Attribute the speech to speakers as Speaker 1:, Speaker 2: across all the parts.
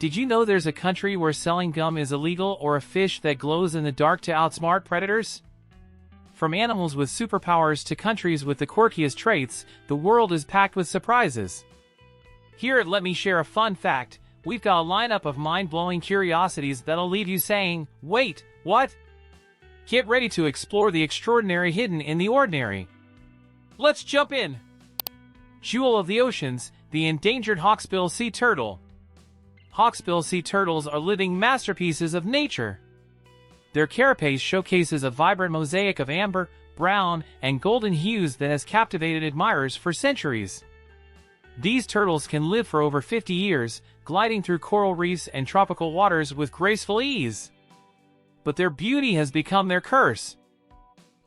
Speaker 1: Did you know there's a country where selling gum is illegal or a fish that glows in the dark to outsmart predators? From animals with superpowers to countries with the quirkiest traits, the world is packed with surprises. Here at Let Me Share a Fun Fact, we've got a lineup of mind-blowing curiosities that'll leave you saying, "Wait, what?" Get ready to explore the extraordinary hidden in the ordinary. Let's jump in! Jewel of the oceans, the endangered hawksbill sea turtle. Hawksbill sea turtles are living masterpieces of nature. Their carapace showcases a vibrant mosaic of amber, brown, and golden hues that has captivated admirers for centuries. These turtles can live for over 50 years, gliding through coral reefs and tropical waters with graceful ease. But their beauty has become their curse.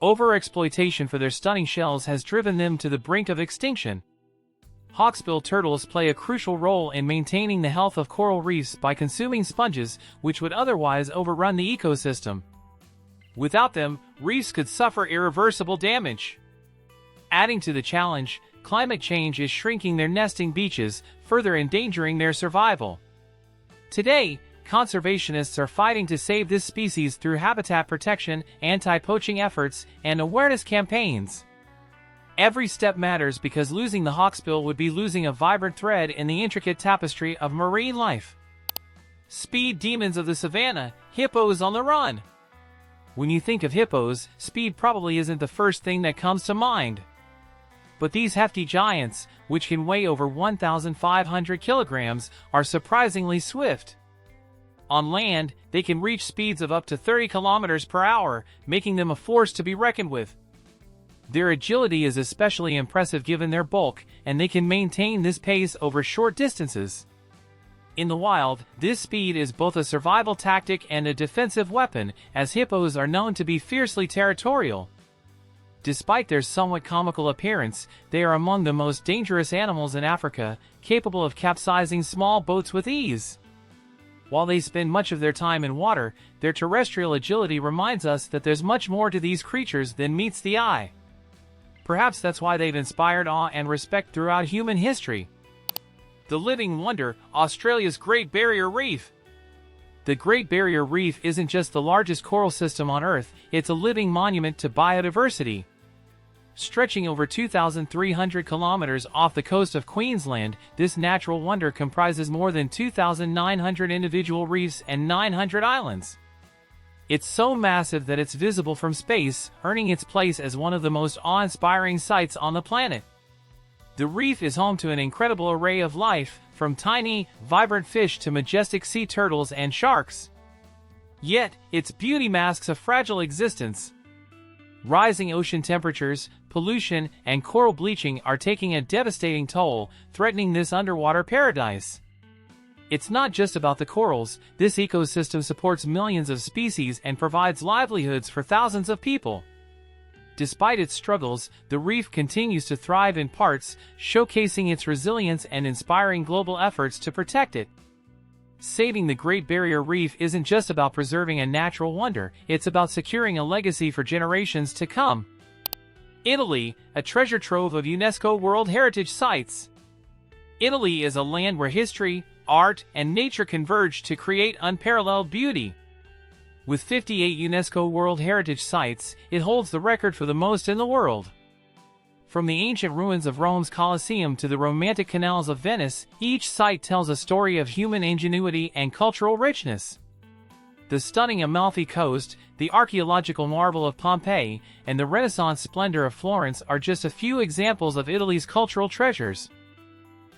Speaker 1: Overexploitation for their stunning shells has driven them to the brink of extinction. Hawksbill turtles play a crucial role in maintaining the health of coral reefs by consuming sponges which would otherwise overrun the ecosystem. Without them, reefs could suffer irreversible damage. Adding to the challenge, climate change is shrinking their nesting beaches, further endangering their survival. Today, conservationists are fighting to save this species through habitat protection, anti-poaching efforts, and awareness campaigns. Every step matters because losing the hawksbill would be losing a vibrant thread in the intricate tapestry of marine life. Speed demons of the savannah, hippos on the run. When you think of hippos, speed probably isn't the first thing that comes to mind. But these hefty giants, which can weigh over 1,500 kilograms, are surprisingly swift. On land, they can reach speeds of up to 30 kilometers per hour, making them a force to be reckoned with. Their agility is especially impressive given their bulk, and they can maintain this pace over short distances. In the wild, this speed is both a survival tactic and a defensive weapon, as hippos are known to be fiercely territorial. Despite their somewhat comical appearance, they are among the most dangerous animals in Africa, capable of capsizing small boats with ease. While they spend much of their time in water, their terrestrial agility reminds us that there's much more to these creatures than meets the eye. Perhaps that's why they've inspired awe and respect throughout human history. The living wonder, Australia's Great Barrier Reef. The Great Barrier Reef isn't just the largest coral system on Earth, it's a living monument to biodiversity. Stretching over 2,300 kilometers off the coast of Queensland, this natural wonder comprises more than 2,900 individual reefs and 900 islands. It's so massive that it's visible from space, earning its place as one of the most awe-inspiring sights on the planet. The reef is home to an incredible array of life, from tiny, vibrant fish to majestic sea turtles and sharks. Yet, its beauty masks a fragile existence. Rising ocean temperatures, pollution, and coral bleaching are taking a devastating toll, threatening this underwater paradise. It's not just about the corals, this ecosystem supports millions of species and provides livelihoods for thousands of people. Despite its struggles, the reef continues to thrive in parts, showcasing its resilience and inspiring global efforts to protect it. Saving the Great Barrier Reef isn't just about preserving a natural wonder, it's about securing a legacy for generations to come. Italy, a treasure trove of UNESCO World Heritage Sites. Italy is a land where history, art, and nature converge to create unparalleled beauty. With 58 UNESCO World Heritage Sites, it holds the record for the most in the world. From the ancient ruins of Rome's Colosseum to the romantic canals of Venice, each site tells a story of human ingenuity and cultural richness. The stunning Amalfi Coast, the archaeological marvel of Pompeii, and the Renaissance splendor of Florence are just a few examples of Italy's cultural treasures.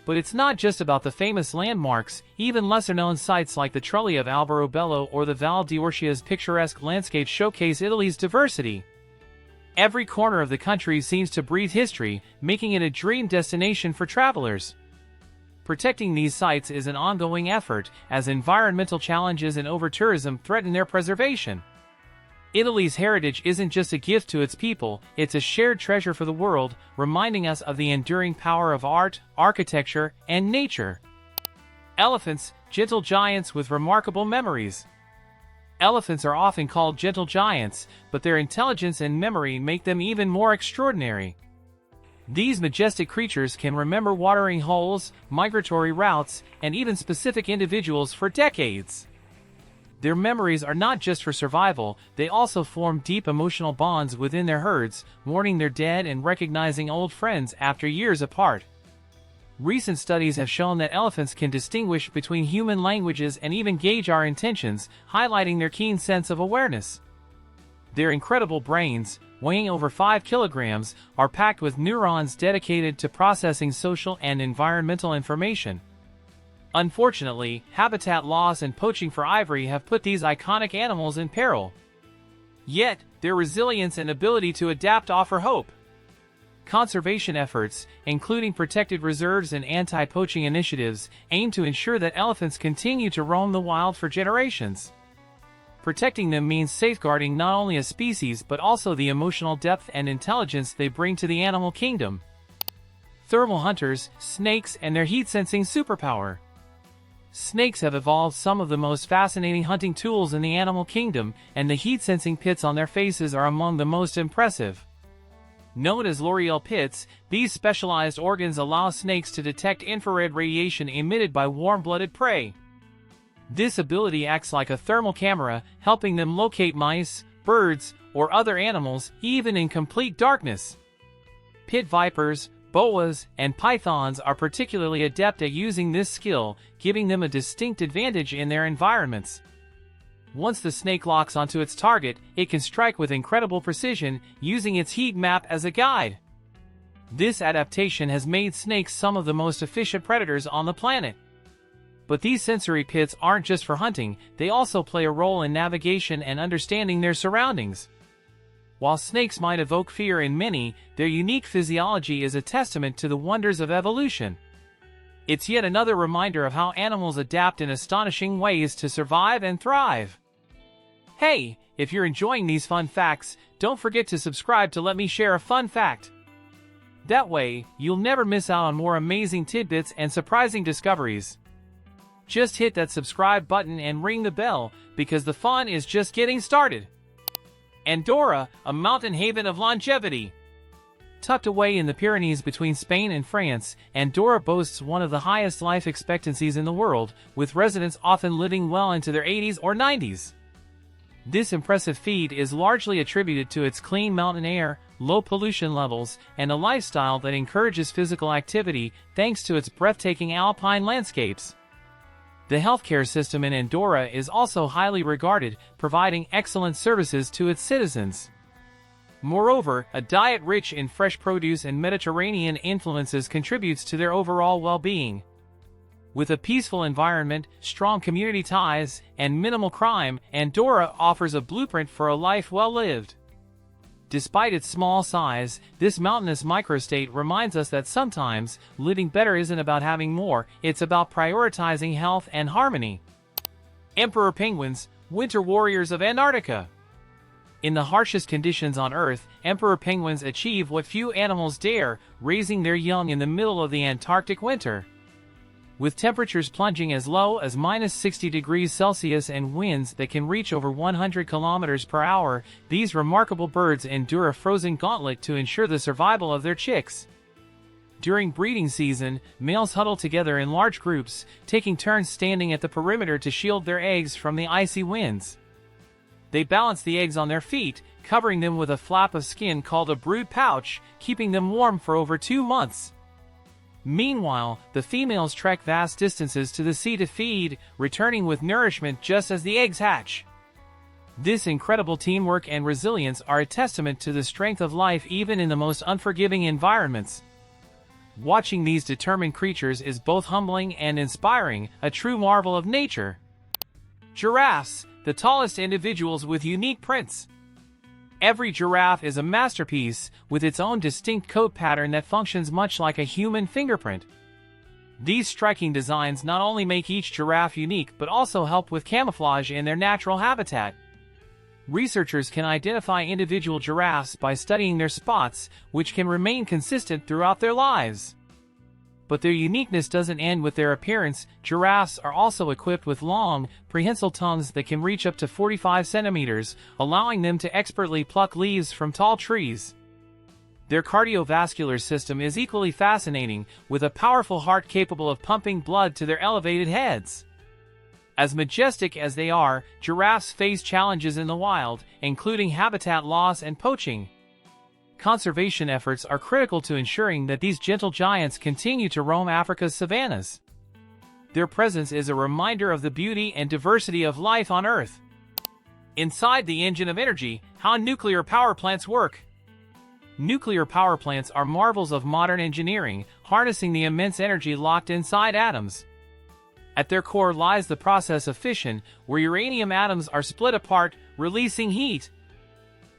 Speaker 1: But it's not just about the famous landmarks, even lesser-known sites like the Trulli of Alberobello or the Val d'Orcia's picturesque landscapes showcase Italy's diversity. Every corner of the country seems to breathe history, making it a dream destination for travelers. Protecting these sites is an ongoing effort, as environmental challenges and over-tourism threaten their preservation. Italy's heritage isn't just a gift to its people, it's a shared treasure for the world, reminding us of the enduring power of art, architecture, and nature. Elephants, gentle giants with remarkable memories. Elephants are often called gentle giants, but their intelligence and memory make them even more extraordinary. These majestic creatures can remember watering holes, migratory routes, and even specific individuals for decades. Their memories are not just for survival, they also form deep emotional bonds within their herds, mourning their dead and recognizing old friends after years apart. Recent studies have shown that elephants can distinguish between human languages and even gauge our intentions, highlighting their keen sense of awareness. Their incredible brains, weighing over 5 kilograms, are packed with neurons dedicated to processing social and environmental information. Unfortunately, habitat loss and poaching for ivory have put these iconic animals in peril. Yet, their resilience and ability to adapt offer hope. Conservation efforts, including protected reserves and anti-poaching initiatives, aim to ensure that elephants continue to roam the wild for generations. Protecting them means safeguarding not only a species but also the emotional depth and intelligence they bring to the animal kingdom. Thermal hunters, snakes, and their heat-sensing superpower. Snakes have evolved some of the most fascinating hunting tools in the animal kingdom, and the heat-sensing pits on their faces are among the most impressive. Known as L'Oreal pits, these specialized organs allow snakes to detect infrared radiation emitted by warm-blooded prey. This ability acts like a thermal camera, helping them locate mice, birds, or other animals, even in complete darkness. Pit vipers, boas, and pythons are particularly adept at using this skill, giving them a distinct advantage in their environments. Once the snake locks onto its target, it can strike with incredible precision, using its heat map as a guide. This adaptation has made snakes some of the most efficient predators on the planet. But these sensory pits aren't just for hunting, they also play a role in navigation and understanding their surroundings. While snakes might evoke fear in many, their unique physiology is a testament to the wonders of evolution. It's yet another reminder of how animals adapt in astonishing ways to survive and thrive. Hey, if you're enjoying these fun facts, don't forget to subscribe to let me share a fun fact. That way, you'll never miss out on more amazing tidbits and surprising discoveries. Just hit that subscribe button and ring the bell, because the fun is just getting started. Andorra, a mountain haven of longevity. Tucked away in the Pyrenees between Spain and France, Andorra boasts one of the highest life expectancies in the world, with residents often living well into their 80s or 90s. This impressive feat is largely attributed to its clean mountain air, low pollution levels, and a lifestyle that encourages physical activity thanks to its breathtaking alpine landscapes. The healthcare system in Andorra is also highly regarded, providing excellent services to its citizens. Moreover, a diet rich in fresh produce and Mediterranean influences contributes to their overall well-being. With a peaceful environment, strong community ties, and minimal crime, Andorra offers a blueprint for a life well lived. Despite its small size, this mountainous microstate reminds us that sometimes, living better isn't about having more, it's about prioritizing health and harmony. Emperor penguins, winter warriors of Antarctica. In the harshest conditions on Earth, emperor penguins achieve what few animals dare, raising their young in the middle of the Antarctic winter. With temperatures plunging as low as -60 degrees Celsius and winds that can reach over 100 kilometers per hour, these remarkable birds endure a frozen gauntlet to ensure the survival of their chicks. During breeding season, males huddle together in large groups, taking turns standing at the perimeter to shield their eggs from the icy winds. They balance the eggs on their feet, covering them with a flap of skin called a brood pouch, keeping them warm for over 2 months. Meanwhile, the females trek vast distances to the sea to feed, returning with nourishment just as the eggs hatch. This incredible teamwork and resilience are a testament to the strength of life even in the most unforgiving environments. Watching these determined creatures is both humbling and inspiring, a true marvel of nature. Giraffes, the tallest individuals with unique prints. Every giraffe is a masterpiece, with its own distinct coat pattern that functions much like a human fingerprint. These striking designs not only make each giraffe unique but also help with camouflage in their natural habitat. Researchers can identify individual giraffes by studying their spots, which can remain consistent throughout their lives. But their uniqueness doesn't end with their appearance. Giraffes are also equipped with long, prehensile tongues that can reach up to 45 centimeters, allowing them to expertly pluck leaves from tall trees. Their cardiovascular system is equally fascinating, with a powerful heart capable of pumping blood to their elevated heads. As majestic as they are, giraffes face challenges in the wild, including habitat loss and poaching. Conservation efforts are critical to ensuring that these gentle giants continue to roam Africa's savannas. Their presence is a reminder of the beauty and diversity of life on Earth. Inside the engine of energy, how nuclear power plants work. Nuclear power plants are marvels of modern engineering, harnessing the immense energy locked inside atoms. At their core lies the process of fission, where uranium atoms are split apart, releasing heat.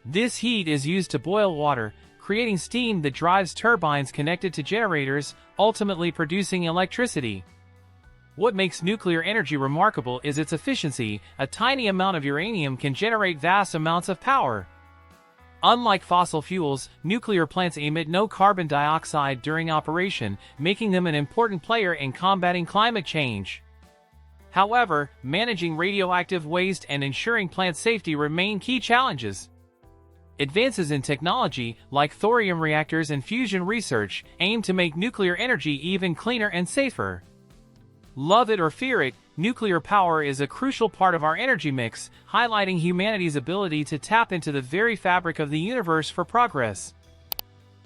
Speaker 1: This heat is used to boil water, creating steam that drives turbines connected to generators, ultimately producing electricity. What makes nuclear energy remarkable is its efficiency. A tiny amount of uranium can generate vast amounts of power. Unlike fossil fuels, nuclear plants emit no carbon dioxide during operation, making them an important player in combating climate change. However, managing radioactive waste and ensuring plant safety remain key challenges. Advances in technology, like thorium reactors and fusion research, aim to make nuclear energy even cleaner and safer. Love it or fear it, nuclear power is a crucial part of our energy mix, highlighting humanity's ability to tap into the very fabric of the universe for progress.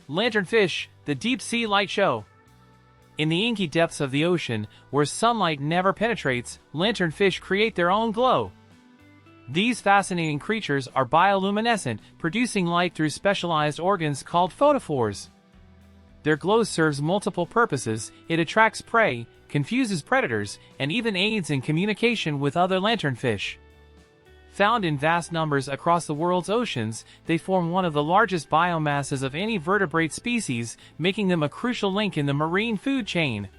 Speaker 1: Lanternfish, the deep-sea light show. In the inky depths of the ocean, where sunlight never penetrates, lanternfish create their own glow. These fascinating creatures are bioluminescent, producing light through specialized organs called photophores. Their glow serves multiple purposes. It attracts prey, confuses predators, and even aids in communication with other lanternfish. Found in vast numbers across the world's oceans, they form one of the largest biomasses of any vertebrate species, making them a crucial link in the marine food chain.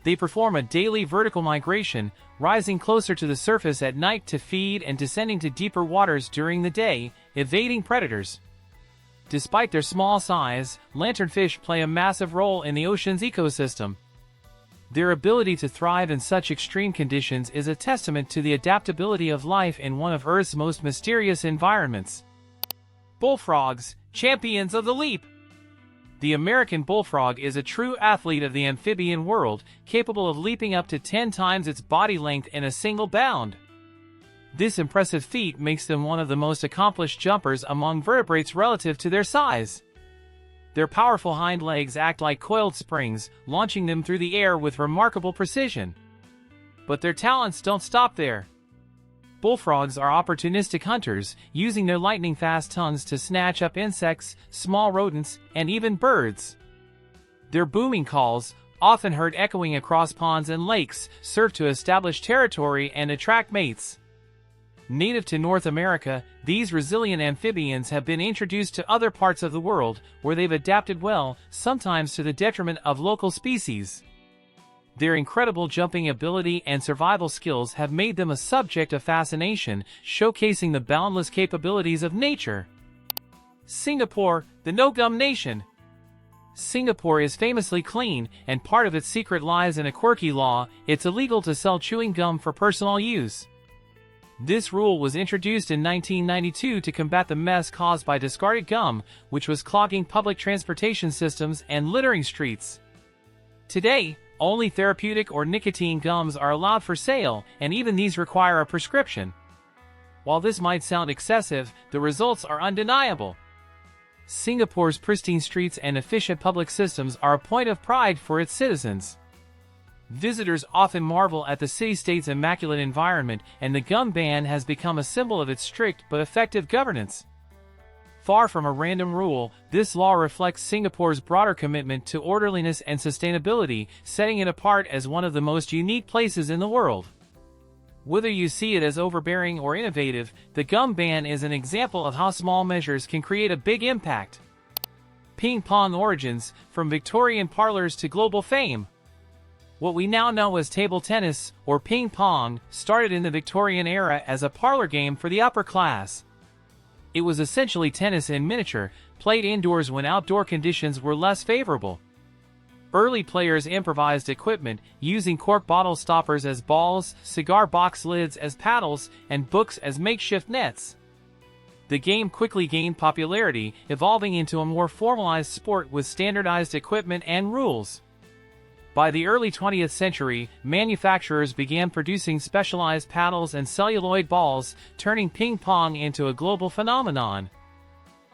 Speaker 1: They perform a daily vertical migration, rising closer to the surface at night to feed and descending to deeper waters during the day, evading predators. Despite their small size, lanternfish play a massive role in the ocean's ecosystem. Their ability to thrive in such extreme conditions is a testament to the adaptability of life in one of Earth's most mysterious environments. Bullfrogs, champions of the leap. The American bullfrog is a true athlete of the amphibian world, capable of leaping up to 10 times its body length in a single bound. This impressive feat makes them one of the most accomplished jumpers among vertebrates relative to their size. Their powerful hind legs act like coiled springs, launching them through the air with remarkable precision. But their talents don't stop there. Bullfrogs are opportunistic hunters, using their lightning-fast tongues to snatch up insects, small rodents, and even birds. Their booming calls, often heard echoing across ponds and lakes, serve to establish territory and attract mates. Native to North America, these resilient amphibians have been introduced to other parts of the world, where they've adapted well, sometimes to the detriment of local species. Their incredible jumping ability and survival skills have made them a subject of fascination, showcasing the boundless capabilities of nature. Singapore, the no-gum nation. Singapore is famously clean, and part of its secret lies in a quirky law. It's illegal to sell chewing gum for personal use. This rule was introduced in 1992 to combat the mess caused by discarded gum, which was clogging public transportation systems and littering streets. Today, only therapeutic or nicotine gums are allowed for sale, and even these require a prescription. While this might sound excessive, the results are undeniable. Singapore's pristine streets and efficient public systems are a point of pride for its citizens. Visitors often marvel at the city-state's immaculate environment, and the gum ban has become a symbol of its strict but effective governance. Far from a random rule, this law reflects Singapore's broader commitment to orderliness and sustainability, setting it apart as one of the most unique places in the world. Whether you see it as overbearing or innovative, the gum ban is an example of how small measures can create a big impact. Ping pong origins, from Victorian parlors to global fame. What we now know as table tennis, or ping pong, started in the Victorian era as a parlor game for the upper class. It was essentially tennis in miniature, played indoors when outdoor conditions were less favorable. Early players improvised equipment, using cork bottle stoppers as balls, cigar box lids as paddles, and books as makeshift nets. The game quickly gained popularity, evolving into a more formalized sport with standardized equipment and rules. By the early 20th century, manufacturers began producing specialized paddles and celluloid balls, turning ping pong into a global phenomenon.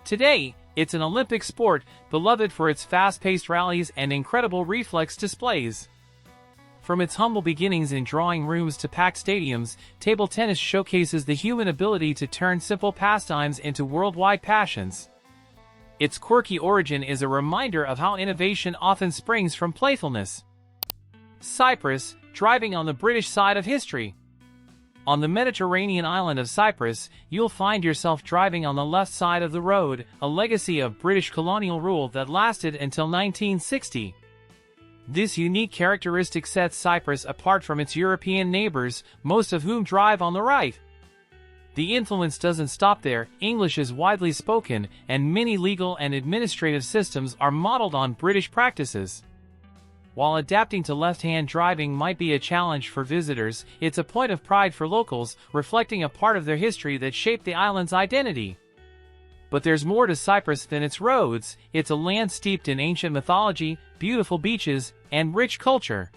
Speaker 1: Today, it's an Olympic sport, beloved for its fast-paced rallies and incredible reflex displays. From its humble beginnings in drawing rooms to packed stadiums, table tennis showcases the human ability to turn simple pastimes into worldwide passions. Its quirky origin is a reminder of how innovation often springs from playfulness. Cyprus, driving on the British side of history. On the Mediterranean island of Cyprus, you'll find yourself driving on the left side of the road, a legacy of British colonial rule that lasted until 1960. This unique characteristic sets Cyprus apart from its European neighbors, most of whom drive on the right. The influence doesn't stop there. English is widely spoken, and many legal and administrative systems are modeled on British practices. While adapting to left-hand driving might be a challenge for visitors, it's a point of pride for locals, reflecting a part of their history that shaped the island's identity. But there's more to Cyprus than its roads. It's a land steeped in ancient mythology, beautiful beaches, and rich culture.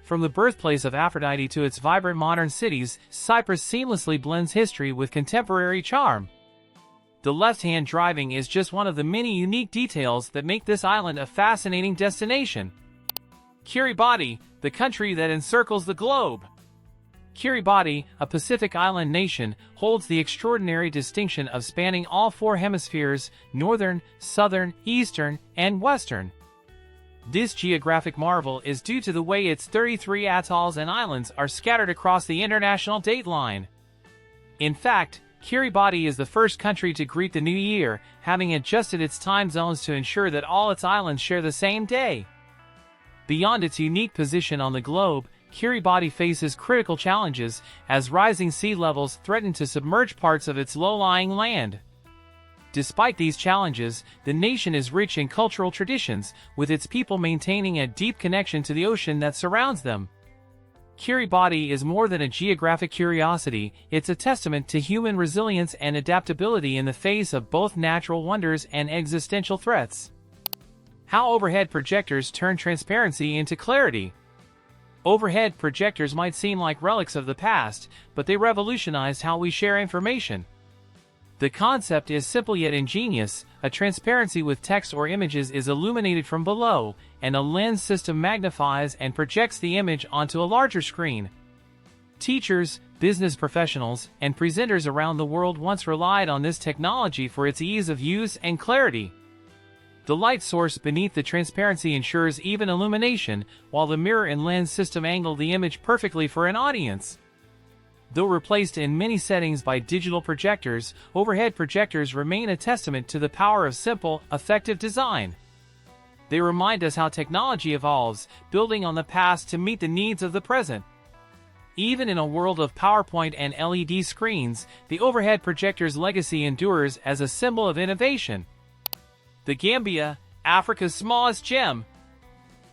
Speaker 1: From the birthplace of Aphrodite to its vibrant modern cities, Cyprus seamlessly blends history with contemporary charm. The left-hand driving is just one of the many unique details that make this island a fascinating destination. Kiribati, the country that encircles the globe. Kiribati, a Pacific island nation, holds the extraordinary distinction of spanning all four hemispheres: northern, southern, eastern, and western. This geographic marvel is due to the way its 33 atolls and islands are scattered across the international date line. In fact, Kiribati is the first country to greet the new year, having adjusted its time zones to ensure that all its islands share the same day. Beyond its unique position on the globe, Kiribati faces critical challenges as rising sea levels threaten to submerge parts of its low-lying land. Despite these challenges, the nation is rich in cultural traditions, with its people maintaining a deep connection to the ocean that surrounds them. Kiribati is more than a geographic curiosity, it's a testament to human resilience and adaptability in the face of both natural wonders and existential threats. How overhead projectors turn transparency into clarity. Overhead projectors might seem like relics of the past, but they revolutionized how we share information. The concept is simple yet ingenious. A transparency with text or images is illuminated from below, and a lens system magnifies and projects the image onto a larger screen. Teachers, business professionals, and presenters around the world once relied on this technology for its ease of use and clarity. The light source beneath the transparency ensures even illumination, while the mirror and lens system angle the image perfectly for an audience. Though replaced in many settings by digital projectors, overhead projectors remain a testament to the power of simple, effective design. They remind us how technology evolves, building on the past to meet the needs of the present. Even in a world of PowerPoint and LED screens, the overhead projector's legacy endures as a symbol of innovation. The Gambia, Africa's smallest gem.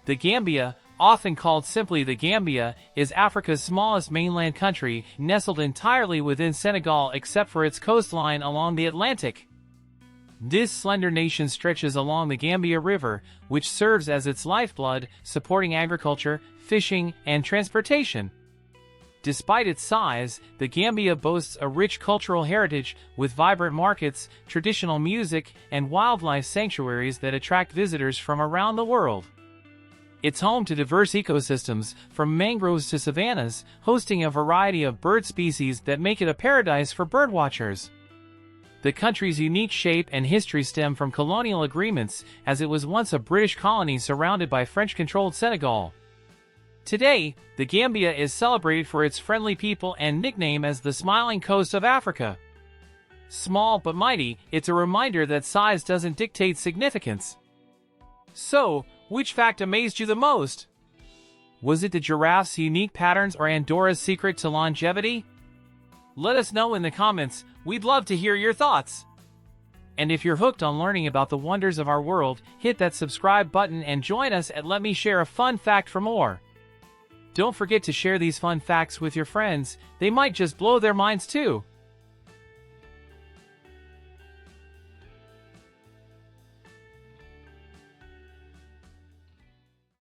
Speaker 1: The Gambia, often called simply the Gambia, is Africa's smallest mainland country, nestled entirely within Senegal except for its coastline along the Atlantic. This slender nation stretches along the Gambia River, which serves as its lifeblood, supporting agriculture, fishing, and transportation. Despite its size, the Gambia boasts a rich cultural heritage, with vibrant markets, traditional music, and wildlife sanctuaries that attract visitors from around the world. It's home to diverse ecosystems, from mangroves to savannas, hosting a variety of bird species that make it a paradise for birdwatchers. The country's unique shape and history stem from colonial agreements, as it was once a British colony surrounded by French-controlled Senegal. Today, the Gambia is celebrated for its friendly people and nicknamed as the Smiling Coast of Africa. Small but mighty, it's a reminder that size doesn't dictate significance. So, which fact amazed you the most? Was it the giraffes' unique patterns or Andorra's secret to longevity? Let us know in the comments. We'd love to hear your thoughts. And if you're hooked on learning about the wonders of our world, hit that subscribe button and join us at Let Me Share a Fun Fact for more. Don't forget to share these fun facts with your friends, they might just blow their minds too.